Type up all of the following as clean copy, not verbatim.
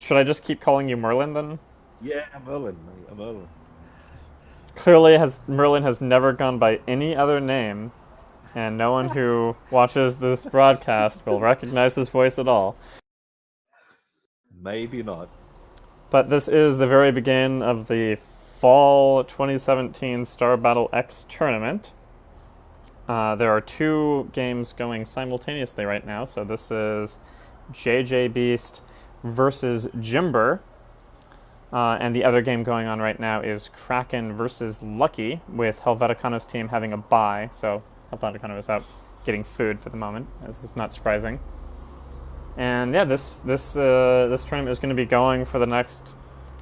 Should I just keep calling you Merlin then? Yeah, Merlin, mate, Merlin. Clearly, Merlin has never gone by any other name, and no one who watches this broadcast will recognize his voice at all. Maybe not. But this is the very beginning of the Fall 2017 Star Battle X tournament. There are two games going simultaneously right now, so this is JJBeast versus Jimber. And the other game going on right now is Kraken versus Lucky, with Helveticano's team having a bye, so Helveticano is out getting food for the moment, as is not surprising. And yeah, this tournament is going to be going for the next,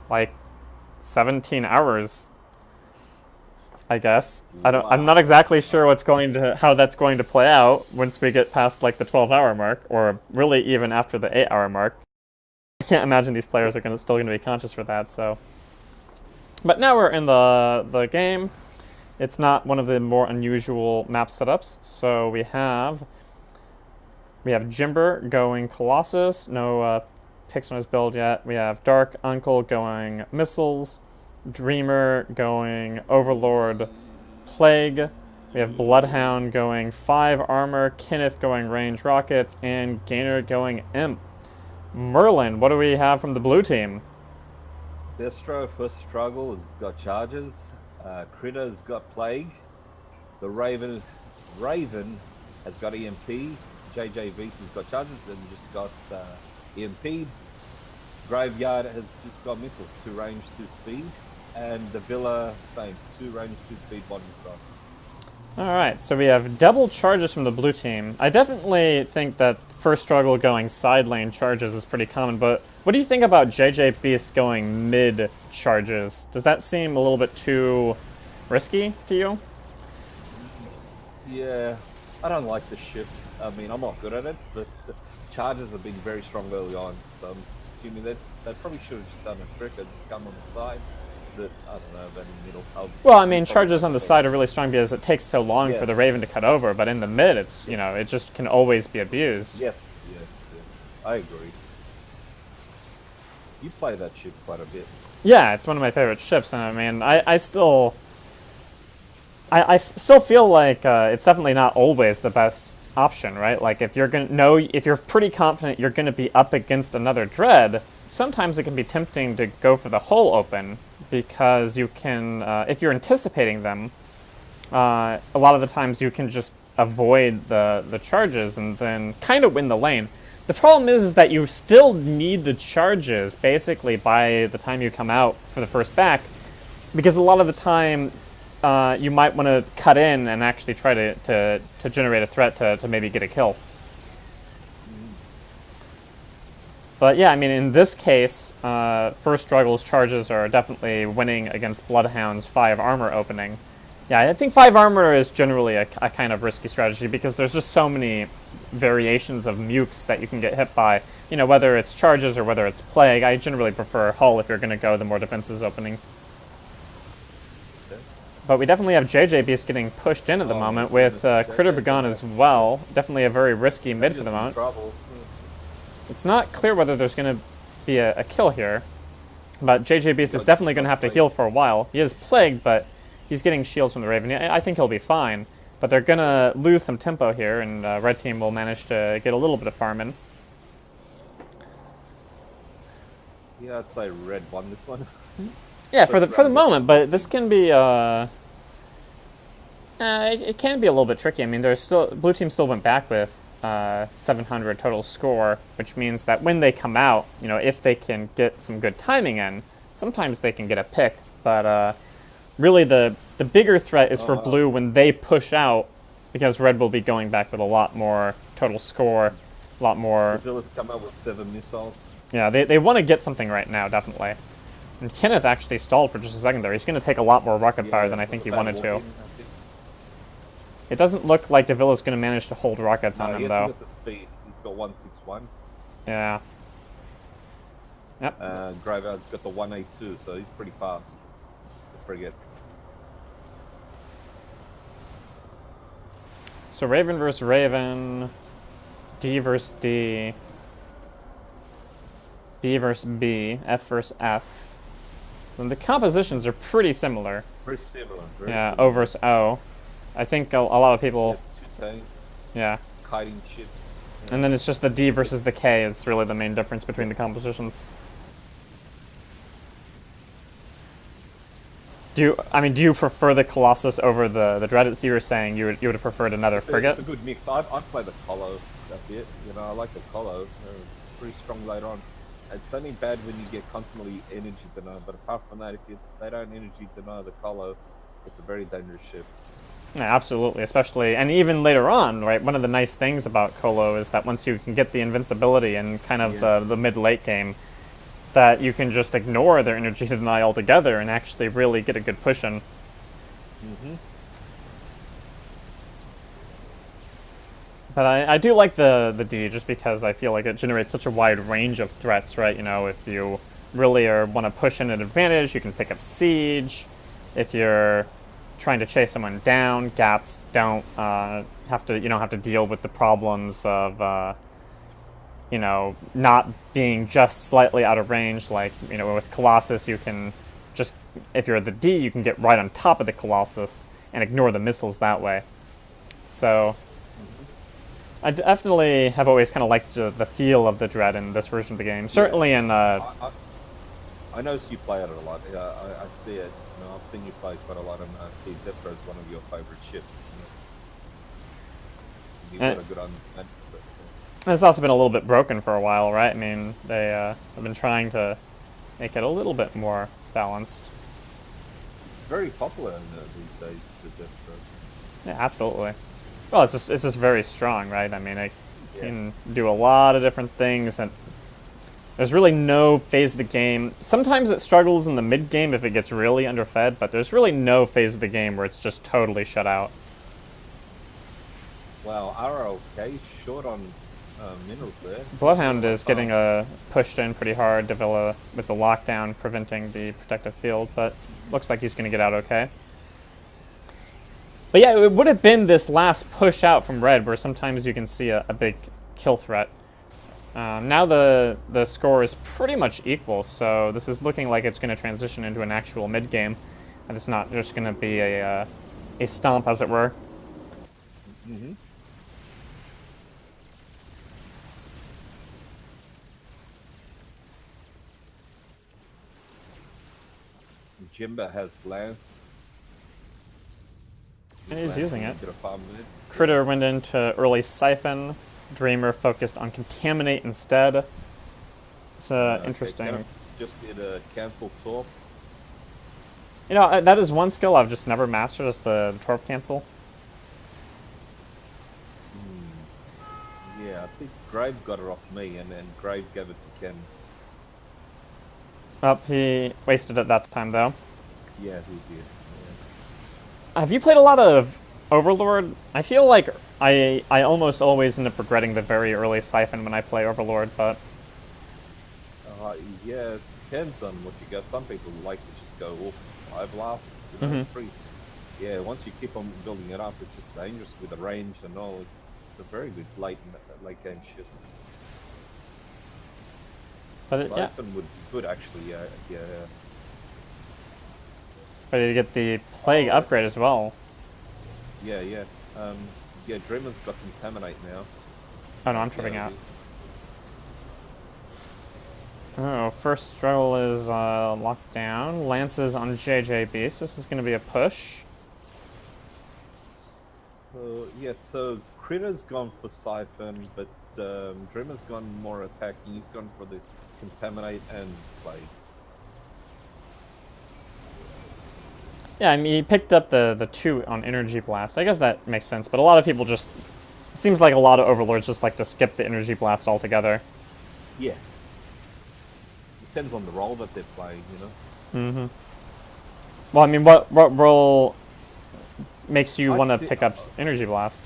like, 17 hours, I guess. I'm not Wow. exactly sure how that's going to play out once we get past like the 12-hour mark, or really even after the 8-hour mark. I can't imagine these players are still going to be conscious for that. So, but now we're in the game. It's not one of the more unusual map setups. So we have Jimber going Colossus. No picks on his build yet. We have DarkUncle going Missiles. Dreamer going Overlord Plague. We have Bloodhound going 5 armor. Kenneth going range rockets. And Gainer going Imp. Merlin, what do we have from the blue team? Destro first struggle has got charges. Critter's got plague. The Raven has got EMP. JJBeast has got charges and just got EMP. Graveyard has just got missiles, 2 range, 2 speed. And DeVilla, same, 2 range, 2 speed, 1 missile. Alright, so we have double charges from the blue team. I definitely think that first struggle going side lane charges is pretty common, but what do you think about JJBeast going mid charges? Does that seem a little bit too risky to you? Yeah, I don't like the shift. I mean, I'm not good at it, but the charges have been very strong early on, so I'm assuming that they probably should have just done a trick and just come on the side. But I don't know, then middle. Well, I mean, You'd probably charges just on the say, side are really strong because it takes so long for yeah, the Raven to cut over, but in the mid, it's, yes, it just can always be abused. yes, I agree. You play that ship quite a bit. Yeah, it's one of my favorite ships, and I mean, I still feel like it's definitely not always the best option, right? Like if you're pretty confident you're gonna be up against another dread, sometimes it can be tempting to go for the hull open because you can, if you're anticipating them, a lot of the times you can just avoid the charges and then kind of win the lane. The problem is that you still need the charges basically by the time you come out for the first back, because a lot of the time you might want to cut in and actually try to generate a threat to maybe get a kill. But yeah, I mean, in this case, first struggles charges are definitely winning against Bloodhound's 5 armor opening. Yeah, I think 5 armor is generally a kind of risky strategy because there's just so many variations of mukes that you can get hit by. Whether it's charges or whether it's plague, I generally prefer hull if you're going to go the more defensive opening. Okay. But we definitely have JJBeast getting pushed in at the Oh my moment with goodness, critterbegon as well. Definitely a very risky mid for JJ's the in moment. trouble. It's not clear whether there's going to be a kill here, but He's JJBeast is got, definitely going to got have to plague. heal for a while. He is plagued, but he's getting shields from the Raven. I think he'll be fine, but they're going to lose some tempo here, and red team will manage to get a little bit of farm in. Yeah, I'd say red won this one. Yeah, First for the round. moment, but this can be it can be a little bit tricky. I mean, there's still blue team still went back with 700 total score, which means that when they come out, if they can get some good timing in, sometimes they can get a pick. But really, the bigger threat is Oh for wow. blue when they push out, because red will be going back with a lot more total score, a lot The more. Villa's come out with 7 missiles. Yeah, they want to get something right now, definitely. And Kenneth actually stalled for just a second there. He's going to take a lot more rocket fire Yeah, than I it was think a he bad wanted walk to. in, I think. It doesn't look like DeVilla's going to manage to hold rockets on No, he him, hasn't though. got the speed. He's got 161. Yeah. Yep. Graveyard's got the 182, so he's pretty fast. I forget. So Raven versus Raven. D versus D. B versus B, F versus F. And the compositions are pretty similar. Very similar. Very Yeah, similar. O versus O. I think a lot of people... Two tanks. Yeah. Kiting ships. And then it's just the D versus the K is really the main difference between the compositions. Do you prefer the Colossus over the Dread? So you were saying you would have preferred another frigate? It's a good mix. I play the Colo a bit. You know, I like the Colo. Pretty strong later on. It's only bad when you get constantly energy denied, but apart from that, if they don't energy deny the Colo, it's a very dangerous ship. Yeah, absolutely, especially, and even later on, right, one of the nice things about Colo is that once you can get the invincibility in kind of the mid-late game, that you can just ignore their energy deny altogether and actually really get a good push in. But I do like the D just because I feel like it generates such a wide range of threats, right? You know, if you really want to push in an advantage, you can pick up Siege. If you're trying to chase someone down, Gats don't have to deal with the problems of you know, not being just slightly out of range. Like, you know, with Colossus, you can just, if you're the D, you can get right on top of the Colossus and ignore the missiles that way. So I definitely have always kind of liked the feel of the Dread in this version of the game. Certainly in... I notice you play it a lot. I see it. You know, I've seen you play quite a lot, and I see Destro is one of your favorite ships. You know? You've got a good understanding. It's also been a little bit broken for a while, right? I mean, they have been trying to make it a little bit more balanced. Very popular these days, the Destro. Yeah, absolutely. Well, it's just very strong, right? I mean, it can do a lot of different things, and there's really no phase of the game. Sometimes it struggles in the mid-game if it gets really underfed, but there's really no phase of the game where it's just totally shut out. Wow, RLK short on minerals there. Bloodhound is getting pushed in pretty hard, DeVilla with the lockdown preventing the protective field, but looks like he's going to get out okay. But yeah, it would have been this last push out from Red where sometimes you can see a big kill threat. Now the score is pretty much equal, so this is looking like it's going to transition into an actual mid-game, and it's not just going to be a stomp, as it were. Jimber has Lance. And he's using it. Critter went into early Siphon. Dreamer focused on Contaminate instead. It's interesting. Kenneth just did a cancel torp. You know, that is one skill I've just never mastered, is the torp cancel. Yeah, I think Grave got it off me, and then Grave gave it to Ken. Oh, he wasted it that time, though. Yeah, he did. Have you played a lot of Overlord? I feel like I almost always end up regretting the very early Siphon when I play Overlord, but... yeah, it depends on what you go. Some people like to just go off Fire Blast. You know, free. Yeah, once you keep on building it up, it's just dangerous with the range and all. It's a very good late game ship. But Siphon would be good, actually, yeah. Ready to get the Plague upgrade as well. Yeah. Yeah, Dreamer's got Contaminate now. Oh no, I'm tripping out. Oh, first struggle is locked down. Lances on JJBeast. This is going to be a push. Yeah, so Critter's gone for Siphon, but Dreamer's gone more attacking. He's gone for the Contaminate and Plague. Yeah, I mean, he picked up the 2 on Energy Blast. I guess that makes sense, but a lot of people just... It seems like a lot of Overlords just like to skip the Energy Blast altogether. Yeah. Depends on the role that they're playing, you know? Well, I mean, what role makes you want to pick up Energy Blast?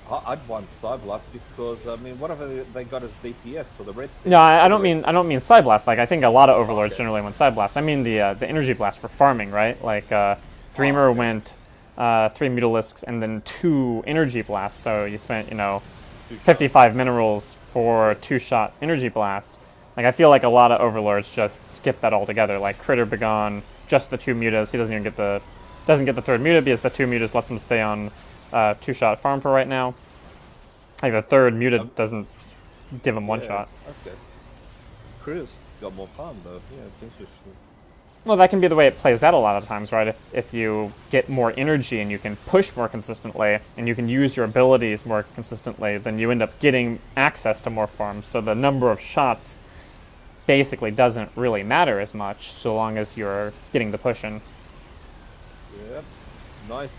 I'd want Cyblast because, I mean, what have they got as DPS for the red team? No, I don't mean Psyblast. Like, I think a lot of Overlords generally want Psyblast. I mean the Energy Blast for farming, right? Like, Dreamer went 3 Mutalisks and then 2 Energy Blasts, so you spent, 55 minerals for 2-shot Energy Blast. Like, I feel like a lot of Overlords just skip that altogether. Like, critterbegon, just the 2 mutas. He doesn't even get the third muta because the 2 mutas lets him stay on 2-shot farm for right now. Like, the third muta doesn't give him 1-shot. Okay. Chris got more farm though. Yeah, it's interesting. Well, that can be the way it plays out a lot of times, right? If you get more energy and you can push more consistently, and you can use your abilities more consistently, then you end up getting access to more farms. So the number of shots basically doesn't really matter as much, so long as you're getting the push in. Yep. Nice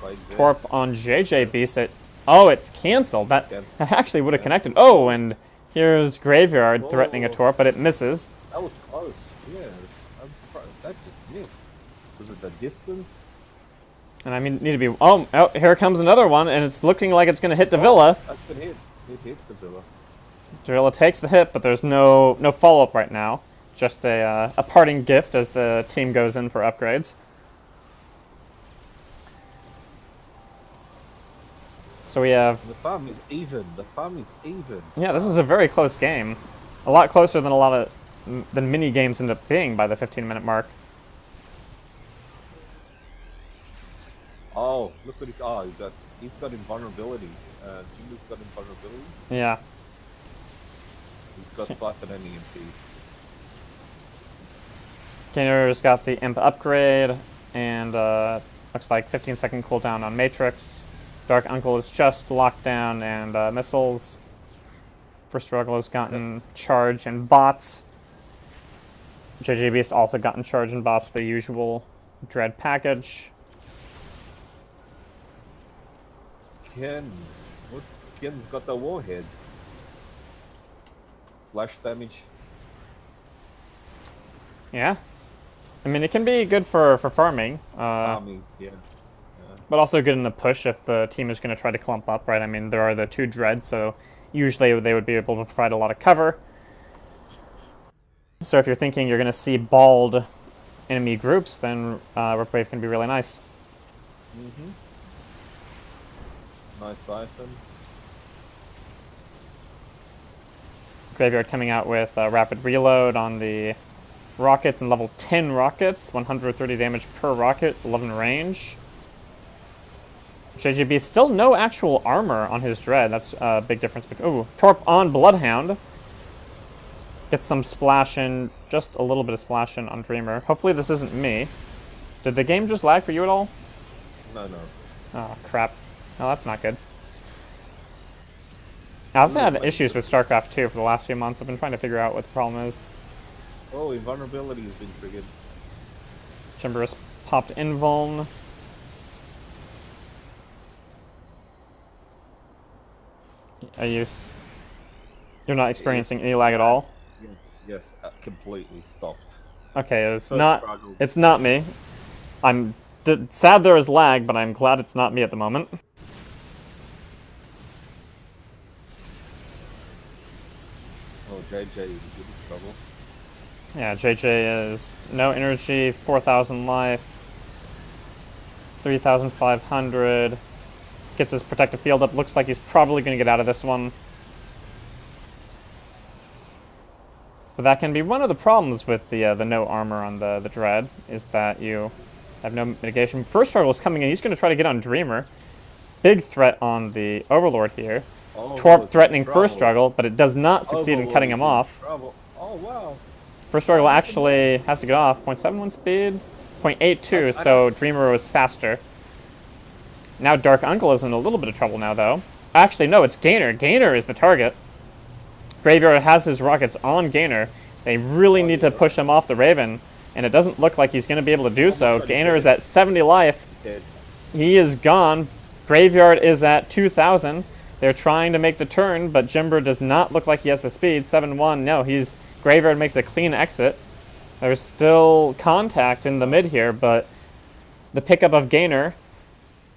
play there. Torp on JJBeast. Oh, it's cancelled. That actually would have connected. Oh, and here's Graveyard threatening a Torp, but it misses. That was close. Yeah. I'm surprised. That just missed. Was it the distance? And I mean, need to be... Oh, here comes another one, and it's looking like it's going to hit DeVilla. That's been hit. It hit DeVilla. DeVilla takes the hit, but there's no follow-up right now. Just a parting gift as the team goes in for upgrades. So we have... The farm is even. The farm is even. Yeah, this is a very close game. A lot closer than a lot of... than mini games end up being by the 15-minute mark. Oh, look what he's... Oh, he's got invulnerability. Jimber's got invulnerability. Yeah. He's got Siphon and EMP. Gainer's got the Imp upgrade, and looks like 15-second cooldown on Matrix. DarkUncle is just locked down and missiles. First Struggle has gotten charge and bots. JJBeast also gotten charge and bots, the usual Dread package. Ken's got the warheads. Flash damage. Yeah. I mean, it can be good for farming. Farming, yeah. But also good in the push if the team is going to try to clump up, right? I mean, there are the 2 Dreads, so usually they would be able to provide a lot of cover. So if you're thinking you're going to see bald enemy groups, then Ripwave can be really nice. Mm-hmm. Nice Siphon. Graveyard coming out with rapid reload on the rockets and level 10 rockets, 130 damage per rocket, 11 range. JJB still no actual armor on his Dread. That's a big difference. Ooh, Torp on Bloodhound. Gets some splash in, just a little bit of splash in on Dreamer. Hopefully this isn't me. Did the game just lag for you at all? No. Oh, crap. Oh, that's not good. I've had issues with Starcraft 2 for the last few months. I've been trying to figure out what the problem is. Oh, invulnerability has been triggered. Jimber has popped invuln. You're not experiencing any lag at all? Yes, completely stopped. Okay, it's not me. I'm sad there is lag, but I'm glad it's not me at the moment. Oh, JJ is in trouble. Yeah, JJ is no energy, 4,000 life, 3,500. Gets his protective field up. Looks like he's probably going to get out of this one. But that can be one of the problems with the no armor on the Dread, is that you have no mitigation. First Struggle is coming in. He's going to try to get on Dreamer. Big threat on the Overlord here. Oh, Torp threatening First Struggle, but it does not succeed in cutting him off. Oh, wow. First Struggle actually has to get off. 0.71 speed, 0.82, so Dreamer was faster. Now DarkUncle is in a little bit of trouble now, though. Actually, no, it's Gainer. Gainer is the target. Graveyard has his rockets on Gainer. They really need to push him off the Raven, and it doesn't look like he's going to be able to do so. Gainer is at 70 life. He is gone. Graveyard is at 2,000. They're trying to make the turn, but Jimber does not look like he has the speed. 7-1. No, Graveyard makes a clean exit. There's still contact in the mid here, but the pickup of Gainer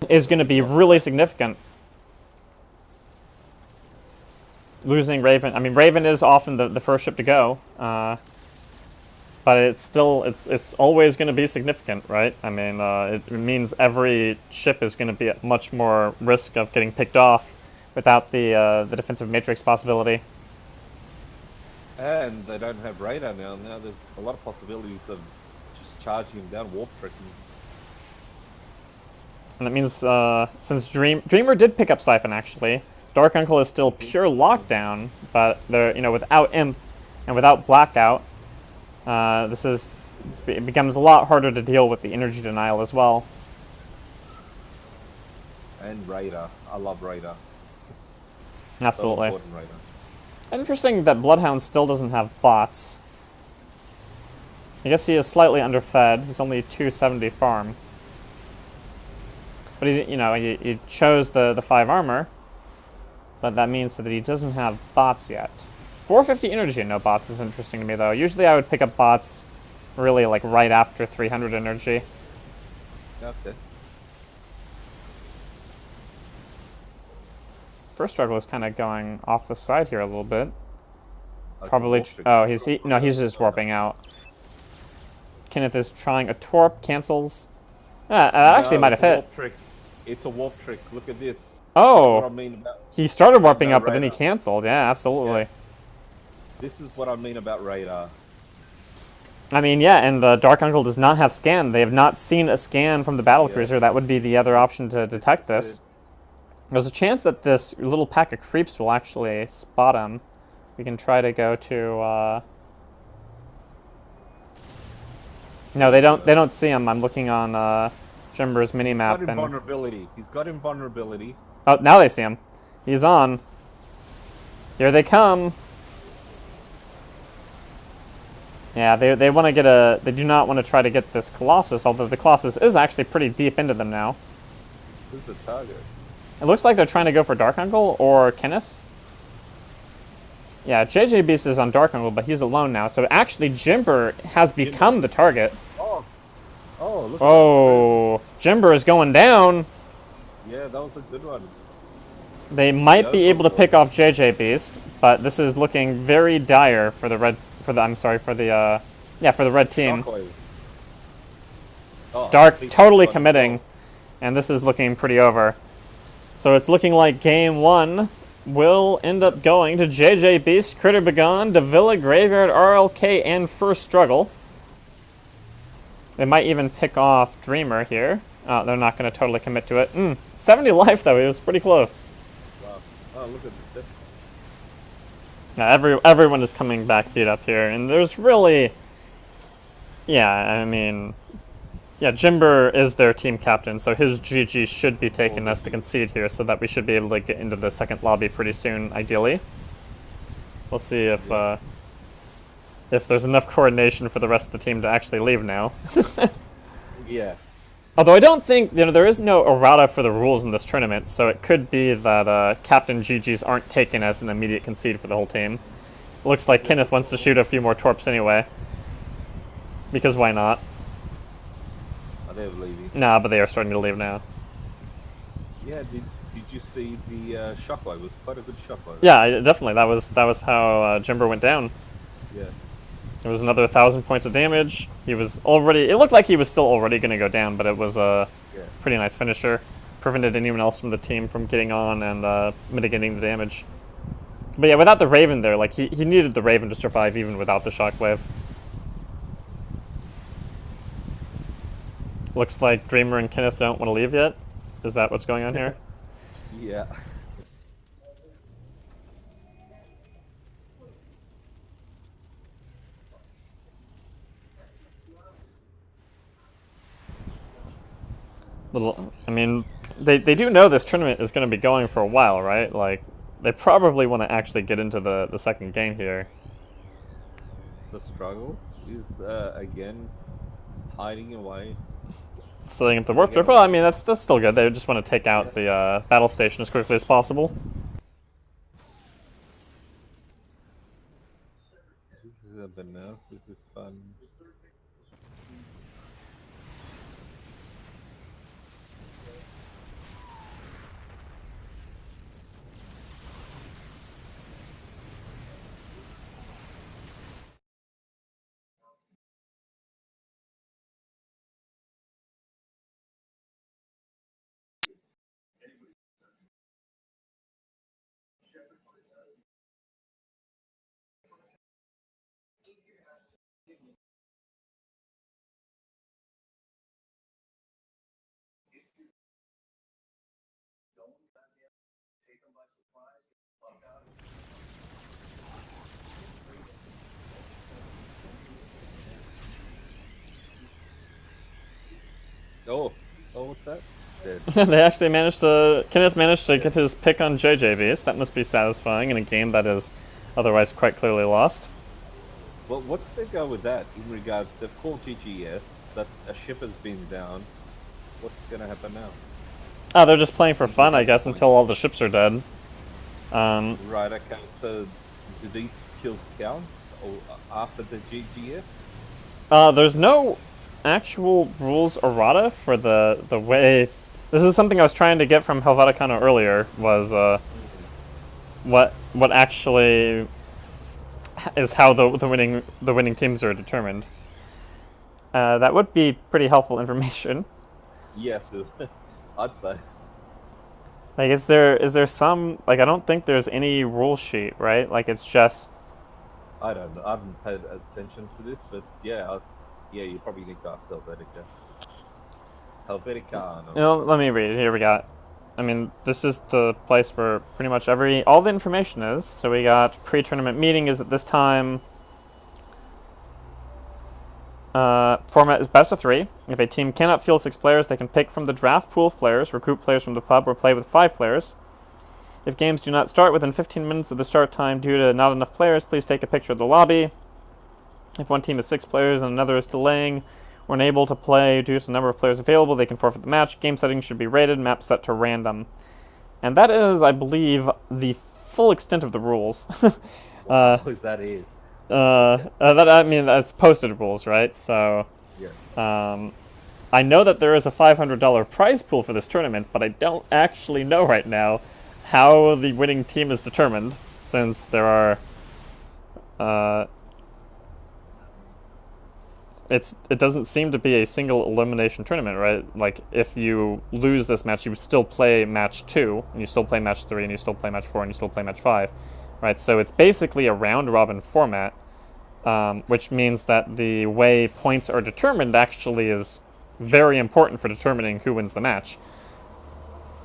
is going to be really significant. Losing Raven, I mean, Raven is often the first ship to go, but it's always going to be significant, right? I mean, it means every ship is going to be at much more risk of getting picked off without the defensive matrix possibility. And they don't have radar now. Now there's a lot of possibilities of just charging him down, warp tricking. And that means since Dreamer did pick up Siphon actually, DarkUncle is still pure lockdown, but they're without Imp and without Blackout, it becomes a lot harder to deal with the energy denial as well. And radar. I love radar. Absolutely. So important, radar. Interesting that Bloodhound still doesn't have bots. I guess he is slightly underfed. He's only 270 farm. But he chose the 5 armor. But that means that he doesn't have bots yet. 450 energy and no bots is interesting to me though. Usually I would pick up bots really like right after 300 energy. Okay. First struggle is kind of going off the side here a little bit. Probably. He's just warping out. Kenneth is trying a torp, cancels. Actually might have hit. It's a warp trick. Look at this. Oh, That's what I mean about he started warping up, but radar. then he canceled. Yeah, absolutely. Yeah. This is what I mean about radar. I mean, yeah, and DarkUncle does not have scan. They have not seen a scan from the battlecruiser. That would be the other option to detect this. There's a chance that this little pack of creeps will actually spot him. We can try to go to. No, they don't. They don't see him. I'm looking on Jimber's minimap. He's got invulnerability. He's got invulnerability. Oh, now they see him. He's on. Here they come. Yeah, they want to get a. They do not want to try to get this Colossus, although the Colossus is actually pretty deep into them now. Who's the target? It looks like they're trying to go for DarkUncle or Kenneth. Yeah, JJBeast is on DarkUncle, but he's alone now. So actually, Jimber has become the target. Oh, look. Oh, Jimber is going down. Yeah, that was a good one. They might be able to pick off JJBeast, but this is looking very dire for the red. For the red team. Dark totally committing, and this is looking pretty over. So it's looking like game 1 will end up going to JJBeast, critterbegon, DeVilla, Graveyard, RLK, and First Struggle. They might even pick off Dreamer here. They're not going to totally commit to it. 70 life though, it was pretty close. Wow. Oh, look at this. Everyone is coming back beat up here, and there's really, I mean, Jimber is their team captain, so his GG should be taken as the concede here, so that we should be able to get into the second lobby pretty soon, ideally. We'll see if there's enough coordination for the rest of the team to actually leave now. Yeah. Although I don't think, there is no errata for the rules in this tournament, so it could be that Captain GGs aren't taken as an immediate concede for the whole team. Looks like Kenneth wants to shoot a few more torps anyway. Because why not? Are they leaving? Nah, but they are starting to leave now. Yeah, did you see the shockwave? It was quite a good shockwave. Yeah, definitely. That was how Jimber went down. Yeah. It was another 1,000 points of damage. He was already. It looked like he was still already going to go down, but it was a pretty nice finisher. Prevented anyone else from the team from getting on and mitigating the damage. But yeah, without the Raven there, like he needed the Raven to survive even without the shockwave. Looks like Dreamer and Kenneth don't want to leave yet. Is that what's going on here? Yeah. I mean, they do know this tournament is going to be going for a while, right? Like, they probably want to actually get into the second game here. The struggle is again hiding away. Setting up the warp trip. Well, I mean, that's still good. They just want to take out the battle station as quickly as possible. This is a banana. This is fun. Oh, what's that? Dead. They actually managed to... Kenneth managed to get his pick on JJBeast. That must be satisfying in a game that is otherwise quite clearly lost. Well, what's the go with that in regards to full GGS, that a ship has been down? What's going to happen now? Oh, they're just playing for fun, I guess, until all the ships are dead. Right, okay, so do these kills count or after the GGS? There's no actual rules errata for the way... This is something I was trying to get from Helveticano earlier, was what actually is how the winning teams are determined. That would be pretty helpful information. Yes, I'd say. Like, is there some, like, I don't think there's any rule sheet, right? Like, it's just... I don't know. I haven't paid attention to this, but yeah, yeah, you probably need to ask Helvetica. Helvetica. You know, let me read it. Here we got... I mean, this is the place where pretty much all the information is. So we got pre-tournament meeting is at this time. Format is best of 3. If a team cannot field 6 players, they can pick from the draft pool of players, recruit players from the pub, or play with 5 players. If games do not start within 15 minutes of the start time due to not enough players, please take a picture of the lobby. If one team has 6 players and another is delaying or unable to play due to the number of players available, they can forfeit the match. Game settings should be rated, map set to random. And that is, I believe, the full extent of the rules. That is. I mean, that's posted rules, right? So, Yeah. I know that there is a $500 prize pool for this tournament, but I don't actually know right now how the winning team is determined, since there are, it doesn't seem to be a single elimination tournament, right? Like, if you lose this match, you still play match 2, and you still play match 3, and you still play match 4, and you still play match 5, right? So it's basically a round-robin format, which means that the way points are determined actually is very important for determining who wins the match.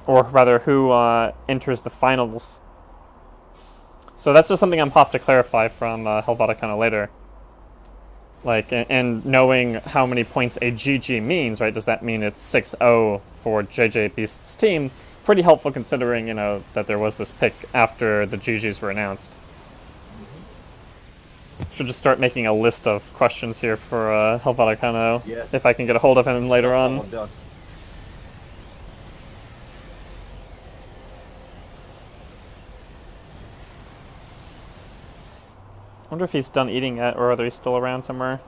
Or rather, who enters the finals. So that's just something I'm off to clarify from Helveticano later. Like, and knowing how many points a GG means, right? Does that mean it's 6-0 for JJBeast's team? Pretty helpful considering, you know, that there was this pick after the GGs were announced. Should just start making a list of questions here for Helveticano, Yes. if I can get a hold of him later on. I'm done. I wonder if he's done eating yet, or whether he's still around somewhere.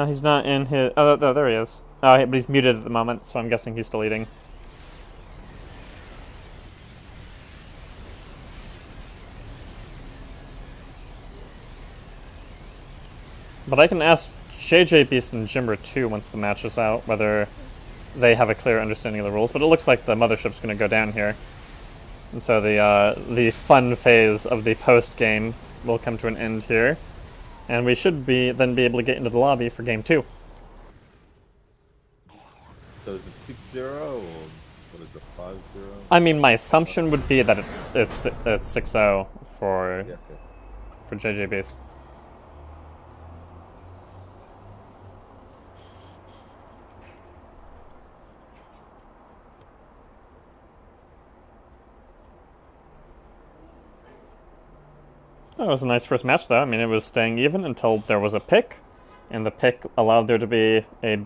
He's not in his... Oh, there he is. Oh, but he's muted at the moment, so I'm guessing he's still eating. But I can ask JJBeast and Jimber too once the match is out, whether they have a clear understanding of the rules. But it looks like the mothership's going to go down here. And so the fun phase of the post-game will come to an end here. And we should then be able to get into the lobby for game 2. So is it 6-0 or what is it, 5-0? I mean, my assumption would be that it's 6-0 for Yeah, okay. for JJBeast. That was a nice first match, though. I mean, it was staying even until there was a pick, and the pick allowed there to be a